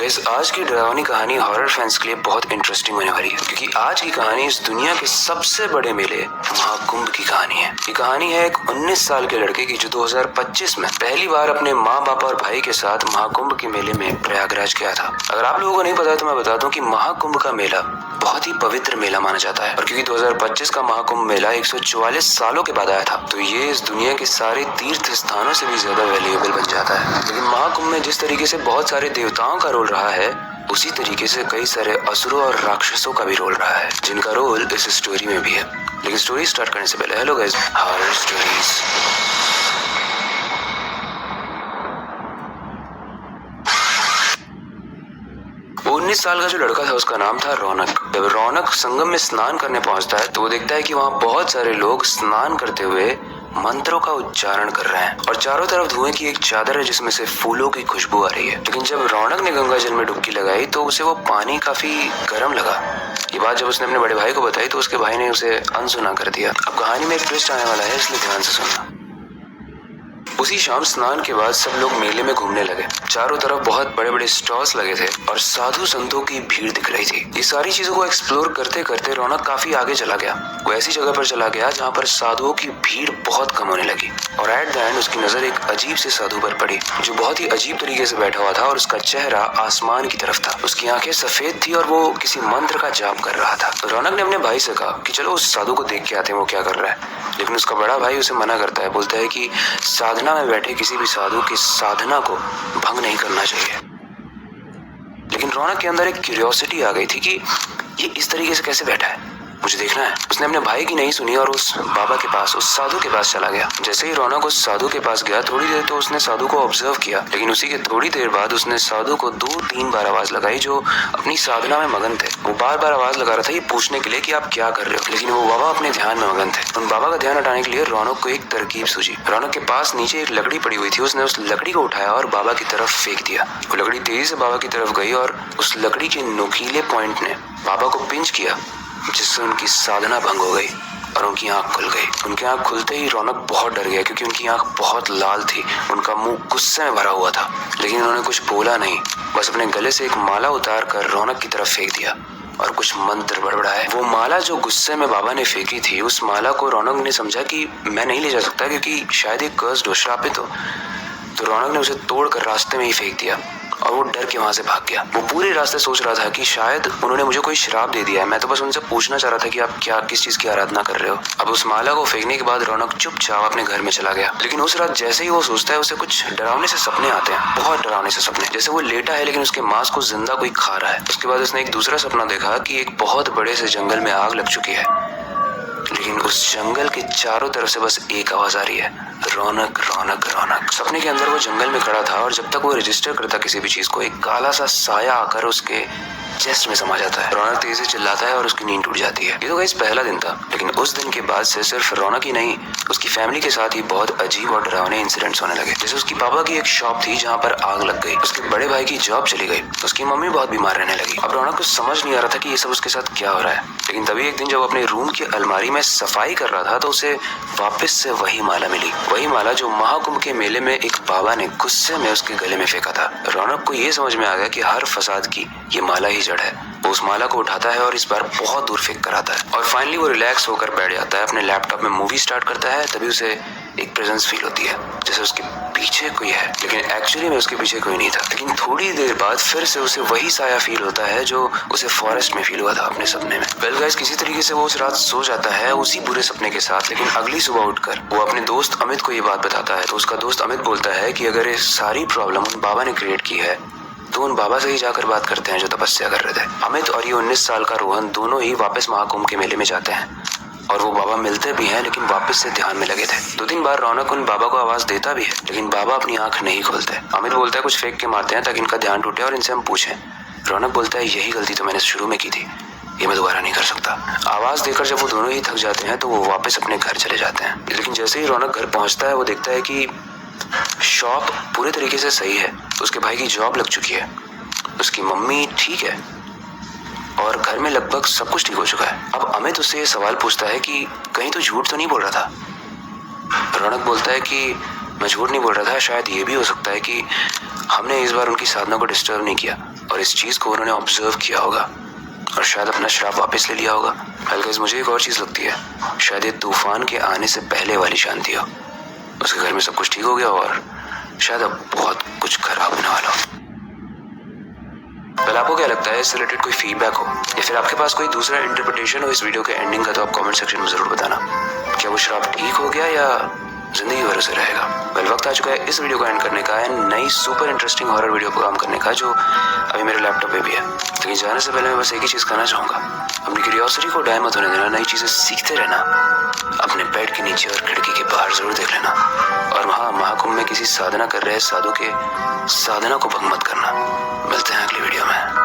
Guys, आज की डरावनी कहानी हॉरर फैंस के लिए बहुत इंटरेस्टिंग होने वाली है, क्योंकि आज की कहानी इस दुनिया के सबसे बड़े मेले महाकुंभ की कहानी है। ये कहानी है एक 19 साल के लड़के की जो 2025 में पहली बार अपने माँ बाप और भाई के साथ महाकुंभ के मेले में प्रयागराज गया था। अगर आप लोगों को नहीं पता तो मैं बता दूं कि महाकुंभ का मेला बहुत ही पवित्र मेला माना जाता है, और क्योंकि 2025 का महाकुंभ मेला 144 सालों के बाद आया था, तो ये इस दुनिया के सारे तीर्थ स्थानों से भी ज्यादा वैल्यूएबल बन जाता है। लेकिन महाकुंभ में जिस तरीके से बहुत सारे देवताओं का रोल रहा है, उसी तरीके से कई सारे असुरों और राक्षसों का भी रोल रहा है, जिनका रोल इस स्टोरी में भी है। लेकिन स्टोरी स्टार्ट करने से पहले, हेलो गाइस, हॉरर स्टोरीज। 19 साल का जो लड़का था उसका नाम था रौनक। जब रौनक संगम में स्नान करने पहुंचता है तो वो देखता है कि वहाँ बहुत सारे लोग स्नान करते हुए मंत्रों का उच्चारण कर रहे हैं, और चारों तरफ धुएं की एक चादर है जिसमें से फूलों की खुशबू आ रही है। लेकिन जब रौनक ने गंगा जल में डुबकी लगाई तो उसे वो पानी काफी गर्म लगा। ये बात जब उसने अपने बड़े भाई को बताई तो उसके भाई ने उसे अनसुना कर दिया। अब कहानी में एक ट्विस्ट आने वाला है, इसलिए ध्यान से सुनना। उसी शाम स्नान के बाद सब लोग मेले में घूमने लगे। चारों तरफ बहुत बड़े बड़े स्टॉल्स लगे थे और साधु संतों की भीड़ दिख रही थी। ये सारी चीजों को एक्सप्लोर करते करते रौनक काफी आगे चला गया। वो ऐसी जगह पर चला गया जहाँ पर साधुओं की भीड़ बहुत कम होने लगी, और एट द एंड उसकी नजर एक अजीब से साधु पर पड़ी जो बहुत ही अजीब तरीके से बैठा हुआ था, और उसका चेहरा आसमान की तरफ था। उसकी आंखें सफेद थी और वो किसी मंत्र का जाप कर रहा था। तो रौनक ने अपने भाई से कहा कि चलो उस साधु को देख के आते हैं वो क्या कर रहा है। लेकिन उसका बड़ा भाई उसे मना करता है, बोलता है कि साधना में बैठे किसी भी साधु की साधना को भंग नहीं करना चाहिए। लेकिन रौनक के अंदर एक क्यूरियोसिटी आ गई थी कि ये इस तरीके से कैसे बैठा है, मुझे देखना है। उसने अपने भाई की नहीं सुनी और उस बाबा के पास, उस साधु के पास चला गया। जैसे ही रौनक उस साधु के पास गया, थोड़ी देर तो उसने साधु को ऑब्जर्व किया, लेकिन उसी के थोड़ी देर बाद उसने साधु को 2-3 बार आवाज लगाई जो अपनी साधना में मगन थे। वो बार बार आवाज लगा रहा था ये पूछने के लिए कि आप क्या कर रहे हो, लेकिन वो बाबा अपने ध्यान में मगन थे। उन बाबा का ध्यान हटाने के लिए रौनक को एक तरकीब सूझी। रौनक के पास नीचे एक लकड़ी पड़ी हुई थी, उसने उस लकड़ी को उठाया और बाबा की तरफ फेंक दिया। वो लकड़ी तेजी से बाबा की तरफ गई और उस लकड़ी के नुकीले पॉइंट ने बाबा को पिंच किया, जिससे उनकी साधना भंग हो गई और उनकी आंख खुल गई। उनकी आंख खुलते ही रौनक बहुत डर गया, क्योंकि उनकी आंख बहुत लाल थी, उनका मुंह गुस्से में भरा हुआ था। लेकिन उन्होंने कुछ बोला नहीं, बस अपने गले से एक माला उतार कर रौनक की तरफ फेंक दिया और कुछ मंत्र बड़बड़ाए। वो माला जो गुस्से में बाबा ने फेंकी थी, उस माला को रौनक ने समझा कि मैं नहीं ले जा सकता, क्योंकि शायद एक कर्स्ड हो, श्रापित हो। तो रौनक ने उसे तोड़कर रास्ते में ही फेंक दिया और वो डर के वहां से भाग गया। वो पूरे रास्ते सोच रहा था कि शायद उन्होंने मुझे कोई श्राप दे दिया है, मैं तो बस उनसे पूछना चाह रहा था कि आप क्या, किस चीज की आराधना कर रहे हो। अब उस माला को फेंकने के बाद रौनक चुपचाप अपने घर में चला गया। लेकिन उस रात जैसे ही वो सोचता है, उसे कुछ डरावने से सपने आते हैं, बहुत डरावने से सपने। जैसे वो लेटा है लेकिन उसके मांस को जिंदा कोई खा रहा है। उसके बाद उसने एक दूसरा सपना देखा कि एक बहुत बड़े से जंगल में आग लग चुकी है, लेकिन उस जंगल के चारों तरफ से बस एक आवाज आ रही है, रौनक रौनक रौनक। सपने के अंदर वो जंगल में खड़ा था, और जब तक वो रजिस्टर करता किसी भी चीज को, एक काला सा साया आकर उसके चेस्ट में समा जाता है। रौनक तेजी से चिल्लाता है और उसकी नींद टूट जाती है। ये तो गाइस पहला दिन था, लेकिन उस दिन के बाद से सिर्फ रौनक ही नहीं, उसकी फैमिली के साथ ही बहुत अजीब और डरावने इंसिडेंट्स होने लगे। जैसे उसकी पापा की एक शॉप थी जहाँ पर आग लग गई, उसके बड़े भाई की जॉब चली गई, उसकी मम्मी बहुत बीमार रहने लगी। अब रौनक को समझ नहीं आ रहा था कि ये सब उसके साथ क्या हो रहा है। लेकिन तभी एक दिन जब अपने रूम की अलमारी में सफाई कर रहा था तो उसे वापस से वही माला मिली, वही माला जो महाकुंभ के मेले में एक बाबा ने गुस्से में उसके गले में फेंका था। रौनक को ये समझ में आ गया कि हर फसाद की ये माला ही जड़ है। वो उस माला को उठाता है और इस बार बहुत दूर फेंक कर आता है, और फाइनली वो रिलैक्स होकर बैठ जाता है, अपने लैपटॉप में मूवी स्टार्ट करता है। तभी उसे एक प्रेजेंस फील होती है, जैसे उसके पीछे कोई है, लेकिन एक्चुअली में उसके पीछे कोई नहीं था। लेकिन थोड़ी देर बाद फिर से उसे वही साया फील होता है जो उसे फॉरेस्ट में फील हुआ था अपने सपने में। वेल गाइस, किसी तरीके से वो उस रात सो जाता है उसी बुरे सपने के साथ। लेकिन अगली सुबह उठकर वो अपने दोस्त अमित को ये बात बताता है, तो उसका दोस्त अमित बोलता है कि अगर ये सारी प्रॉब्लम उन बाबा ने क्रिएट की है तो उन बाबा से ही जाकर बात करते हैं जो तपस्या कर रहे थे। अमित और ये 19 साल का रोहन दोनों ही वापस महाकुंभ के मेले में जाते हैं, और वो बाबा मिलते भी हैं, लेकिन वापस से ध्यान में लगे थे। 2-3 बार रौनक उन बाबा को आवाज देता भी है, लेकिन बाबा अपनी आंख नहीं खोलते। अमित बोलता है कुछ फेंक के मारते हैं ताकि इनका ध्यान टूटे और इनसे हम पूछें। रौनक बोलता है यही गलती तो मैंने शुरू में की थी, ये मैं दोबारा नहीं कर सकता। आवाज देकर जब वो दोनों ही थक जाते हैं तो वो वापस अपने घर चले जाते हैं। लेकिन जैसे ही रौनक घर पहुंचता है वो देखता है कि शॉप पूरे तरीके से सही है, उसके भाई की जॉब लग चुकी है, उसकी मम्मी ठीक है, और घर में लगभग सब कुछ ठीक हो चुका है। अब अमित उससे ये सवाल पूछता है कि कहीं तो झूठ तो नहीं बोल रहा था। रौनक बोलता है कि मैं झूठ नहीं बोल रहा था, शायद ये भी हो सकता है कि हमने इस बार उनकी साधना को डिस्टर्ब नहीं किया और इस चीज को उन्होंने ऑब्जर्व किया होगा और शायद अपना श्राप वापस ले लिया होगा। गाइस मुझे एक और चीज लगती है, शायद ये तूफान के आने से पहले वाली शांति हो। उसके घर में सब कुछ ठीक हो गया और शायद अब बहुत कुछ खराब होने वाला हो। पहले आपको क्या लगता है, इससे रिलेटेड कोई फीडबैक हो या फिर आपके पास कोई दूसरा इंटरप्रिटेशन हो इस वीडियो के एंडिंग का, तो आप कमेंट सेक्शन में जरूर बताना। क्या वो श्राप ठीक हो गया या जिंदगी भर से रहेगा? वेल वक्त आ चुका है इस वीडियो को एंड करने का है, नई सुपर इंटरेस्टिंग हॉरर वीडियो पर काम करने का, जो अभी मेरे लैपटॉप पे भी है। लेकिन जाने से पहले मैं बस एक ही चीज कहना चाहूंगा, अपनी क्यूरियोसिटी को डाय मत होने देना, नई चीजें सीखते रहना। अपने बेड के नीचे और खिड़की के बाहर जरूर देख लेना, और वहाँ महाकुंभ में किसी साधना कर रहे साधु के साधना को भंग मत करना। मिलते हैं अगली वीडियो में।